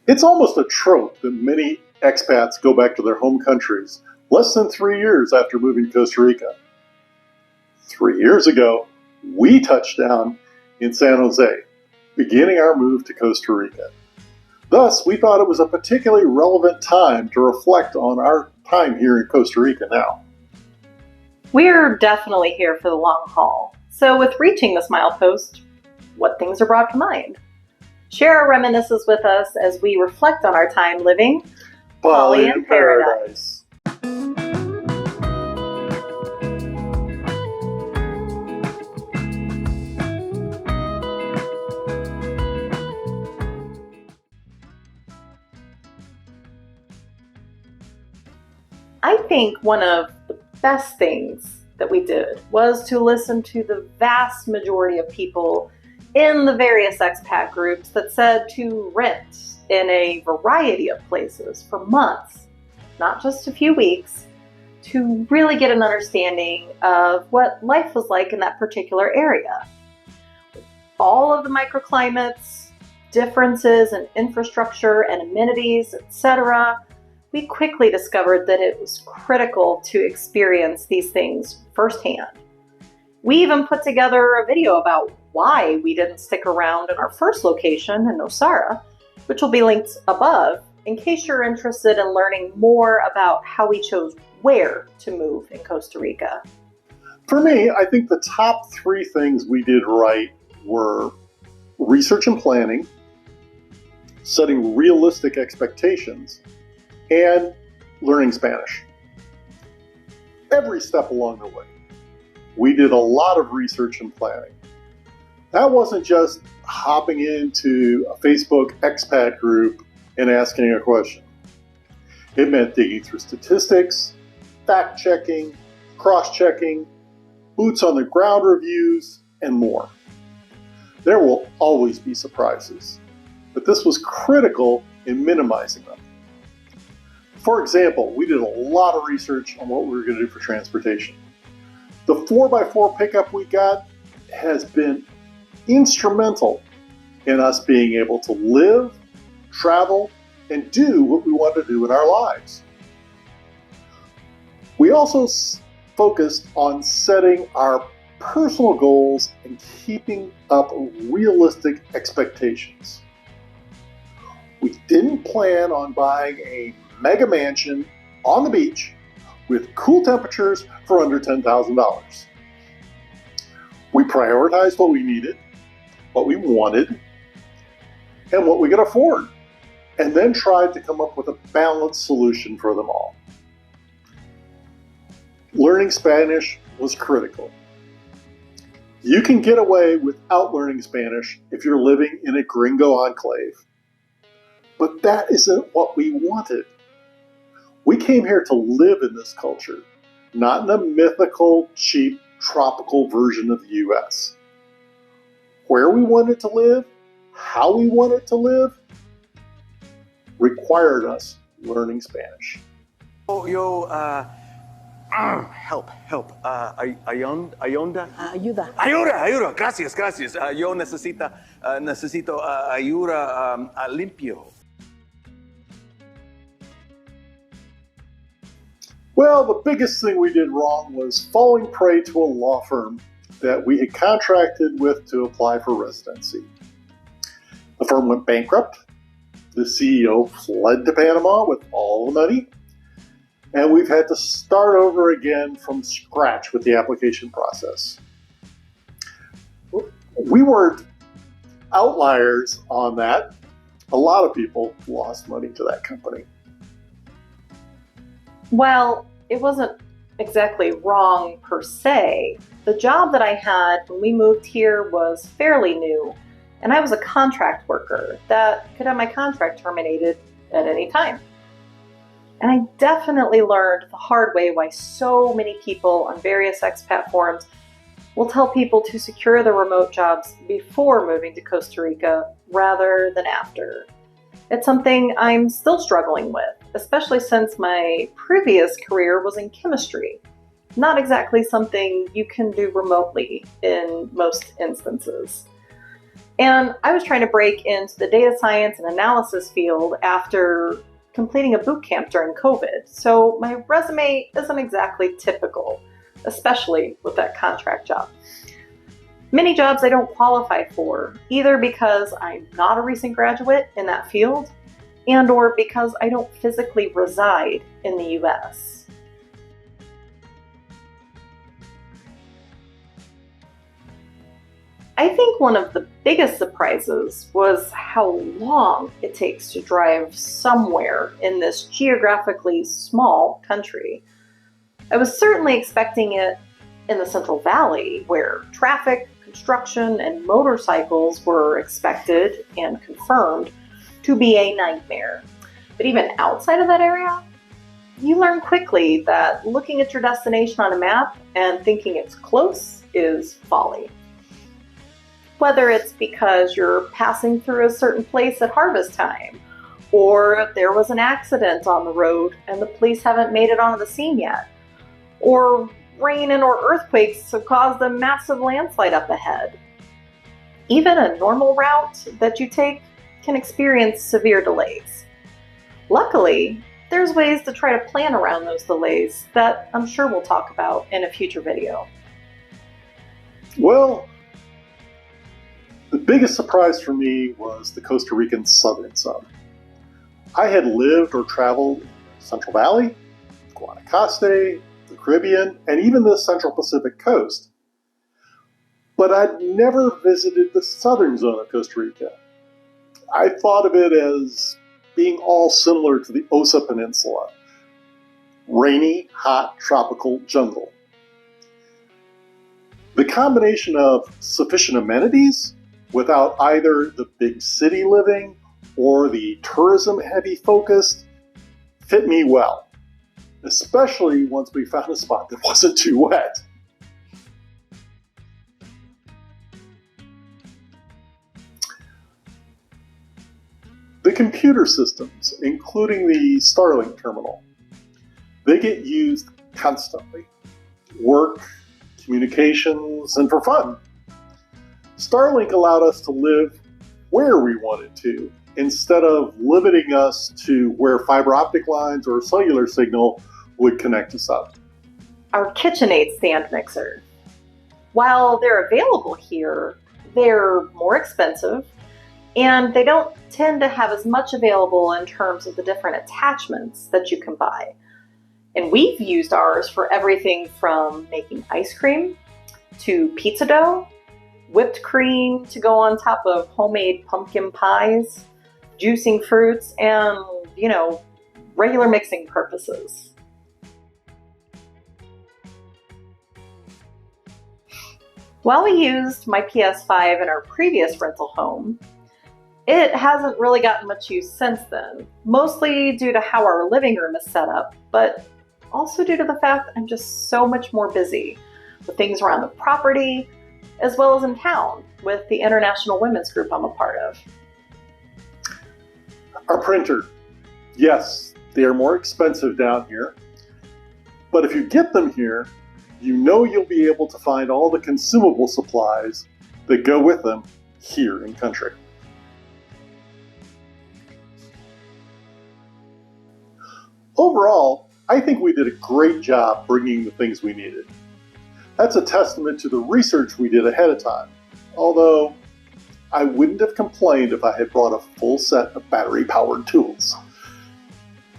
It's almost a trope that many expats go back to their home countries less than 3 years after moving to Costa Rica. 3 years ago, we touched down in San Jose, beginning our move to Costa Rica. Thus, we thought it was a particularly relevant time to reflect on our time here in Costa Rica now. We're definitely here for the long haul. So with reaching this milepost, what things are brought to mind? Share our reminiscences with us as we reflect on our time living Poly in Paradise. I think one of the best things that we did was to listen to the vast majority of people in the various expat groups that said to rent in a variety of places for months, not just a few weeks, to really get an understanding of what life was like in that particular area. All of the microclimates, differences in infrastructure and amenities, etc., we quickly discovered that it was critical to experience these things firsthand. We even put together a video about why we didn't stick around in our first location in Nosara, which will be linked above in case you're interested in learning more about how we chose where to move in Costa Rica. For me, I think the top 3 things we did right were research and planning, setting realistic expectations, and learning Spanish. Every step along the way, we did a lot of research and planning. That wasn't just hopping into a Facebook expat group and asking a question. It meant digging through statistics, fact-checking, cross-checking, boots on the ground reviews, and more. There will always be surprises, but this was critical in minimizing them. For example, we did a lot of research on what we were going to do for transportation. The 4x4 pickup we got has been instrumental in us being able to live, travel, and do what we want to do in our lives. We also focused on setting our personal goals and keeping up realistic expectations. We didn't plan on buying a mega mansion on the beach with cool temperatures for under $10,000. We prioritized what we needed, what we wanted, and what we could afford, and then tried to come up with a balanced solution for them all. Learning Spanish was critical. You can get away without learning Spanish if you're living in a gringo enclave. But that isn't what we wanted. We came here to live in this culture, not in a mythical, cheap, tropical version of the U.S. Where we wanted to live, how we wanted to live, required us learning Spanish. Help. Ayonda? Ayuda. Gracias. Yo necesito ayuda limpio. Well, the biggest thing we did wrong was falling prey to a law firm that we had contracted with to apply for residency. The firm went bankrupt. The CEO fled to Panama with all the money. And we've had to start over again from scratch with the application process. We weren't outliers on that. A lot of people lost money to that company. Well, it wasn't exactly wrong per se. The job that I had when we moved here was fairly new, and I was a contract worker that could have my contract terminated at any time. And I definitely learned the hard way why so many people on various expat forums will tell people to secure their remote jobs before moving to Costa Rica rather than after. It's something I'm still struggling with, especially since my previous career was in chemistry. Not exactly something you can do remotely in most instances. And I was trying to break into the data science and analysis field after completing a boot camp during COVID. So my resume isn't exactly typical, especially with that contract job. Many jobs I don't qualify for, either because I'm not a recent graduate in that field and or because I don't physically reside in the US. I think one of the biggest surprises was how long it takes to drive somewhere in this geographically small country. I was certainly expecting it in the Central Valley, where traffic, construction, and motorcycles were expected and confirmed to be a nightmare. But even outside of that area, you learn quickly that looking at your destination on a map and thinking it's close is folly. Whether it's because you're passing through a certain place at harvest time, or there was an accident on the road and the police haven't made it onto the scene yet, or rain and or earthquakes have caused a massive landslide up ahead. Even a normal route that you take can experience severe delays. Luckily, there's ways to try to plan around those delays that I'm sure we'll talk about in a future video. Well, the biggest surprise for me was the Costa Rican southern zone. I had lived or traveled in Central Valley, Guanacaste, the Caribbean, and even the Central Pacific coast. But I'd never visited the southern zone of Costa Rica. I thought of it as being all similar to the Osa Peninsula. Rainy, hot, tropical jungle. The combination of sufficient amenities without either the big city living or the tourism-heavy focus fit me well, especially once we found a spot that wasn't too wet. The computer systems, including the Starlink terminal, they get used constantly. Work, communications, and for fun. Starlink allowed us to live where we wanted to, instead of limiting us to where fiber optic lines or cellular signal would connect us up. Our KitchenAid stand mixer. While they're available here, they're more expensive, and they don't tend to have as much available in terms of the different attachments that you can buy. And we've used ours for everything from making ice cream to pizza dough, whipped cream to go on top of homemade pumpkin pies, juicing fruits, and, regular mixing purposes. While we used my PS5 in our previous rental home, it hasn't really gotten much use since then, mostly due to how our living room is set up, but also due to the fact I'm just so much more busy with things around the property, as well as in town with the international women's group I'm a part of. Our printer. Yes, they are more expensive down here, but if you get them here, you know you'll be able to find all the consumable supplies that go with them here in country. Overall, I think we did a great job bringing the things we needed. That's a testament to the research we did ahead of time, although I wouldn't have complained if I had brought a full set of battery-powered tools.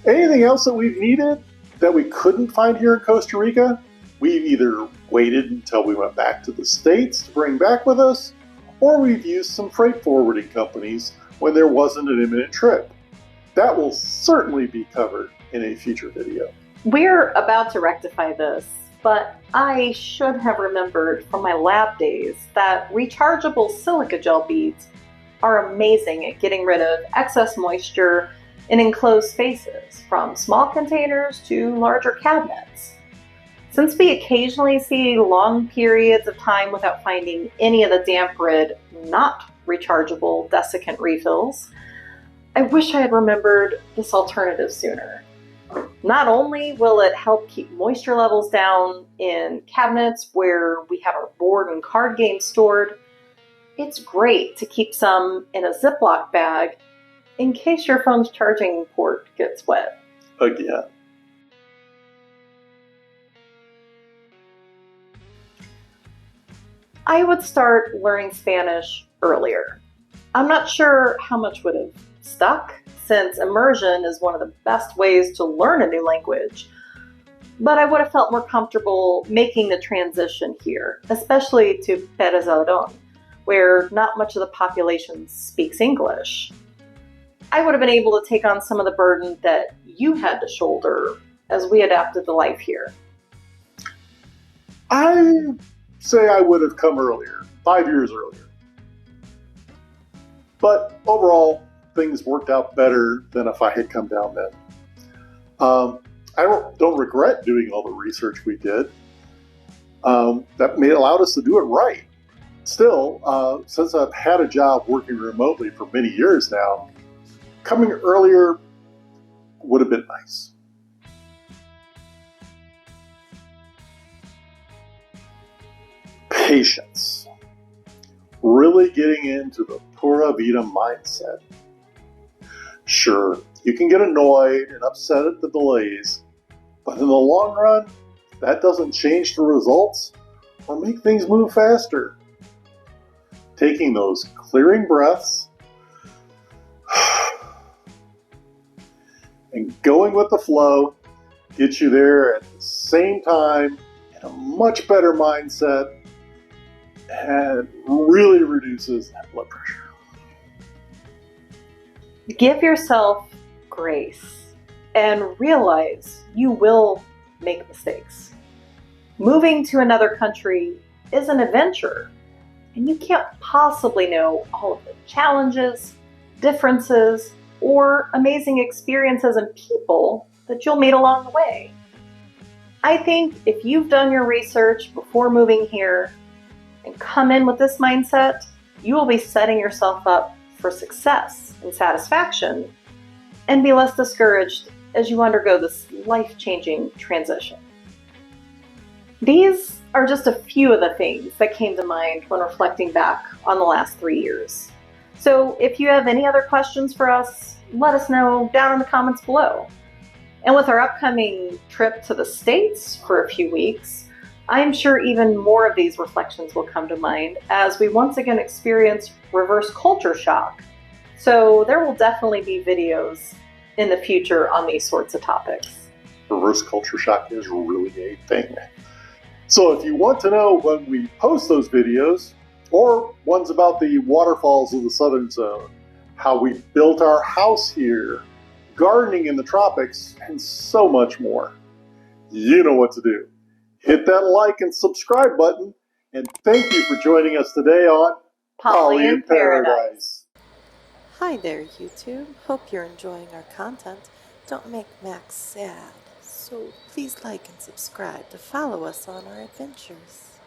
Anything else that we've needed that we couldn't find here in Costa Rica, we've either waited until we went back to the States to bring back with us, or we've used some freight forwarding companies when there wasn't an imminent trip. That will certainly be covered in a future video. We're about to rectify this, but I should have remembered from my lab days that rechargeable silica gel beads are amazing at getting rid of excess moisture in enclosed spaces, from small containers to larger cabinets. Since we occasionally see long periods of time without finding any of the damp rid, not rechargeable desiccant refills, I wish I had remembered this alternative sooner. Not only will it help keep moisture levels down in cabinets where we have our board and card games stored, it's great to keep some in a Ziploc bag in case your phone's charging port gets wet. Again. I would start learning Spanish earlier. I'm not sure how much would have stuck, since immersion is one of the best ways to learn a new language. But I would have felt more comfortable making the transition here, especially to Perez, where not much of the population speaks English. I would have been able to take on some of the burden that you had to shoulder as we adapted to life here. I say I would have come earlier, 5 years earlier. But overall, things worked out better than if I had come down then. I don't regret doing all the research we did. That allowed us to do it right. Still, since I've had a job working remotely for many years now, coming earlier would have been nice. Patience. Really getting into the Pura Vida mindset. Sure, you can get annoyed and upset at the delays, but in the long run, that doesn't change the results or make things move faster. Taking those clearing breaths and going with the flow gets you there at the same time in a much better mindset and really reduces that blood pressure. Give yourself grace and realize you will make mistakes. Moving to another country is an adventure, and you can't possibly know all of the challenges, differences, or amazing experiences and people that you'll meet along the way. I think if you've done your research before moving here and come in with this mindset, you will be setting yourself up for success and satisfaction and be less discouraged as you undergo this life-changing transition. These are just a few of the things that came to mind when reflecting back on the last 3 years. So if you have any other questions for us, let us know down in the comments below. And with our upcoming trip to the States for a few weeks, I'm sure even more of these reflections will come to mind as we once again experience reverse culture shock. So there will definitely be videos in the future on these sorts of topics. Reverse culture shock is really a thing. So if you want to know when we post those videos, or ones about the waterfalls of the Southern Zone, how we built our house here, gardening in the tropics, and so much more, you know what to do. Hit that like and subscribe button, and thank you for joining us today on Poly in Paradise. Hi there, YouTube. Hope you're enjoying our content. Don't make Max sad, so please like and subscribe to follow us on our adventures.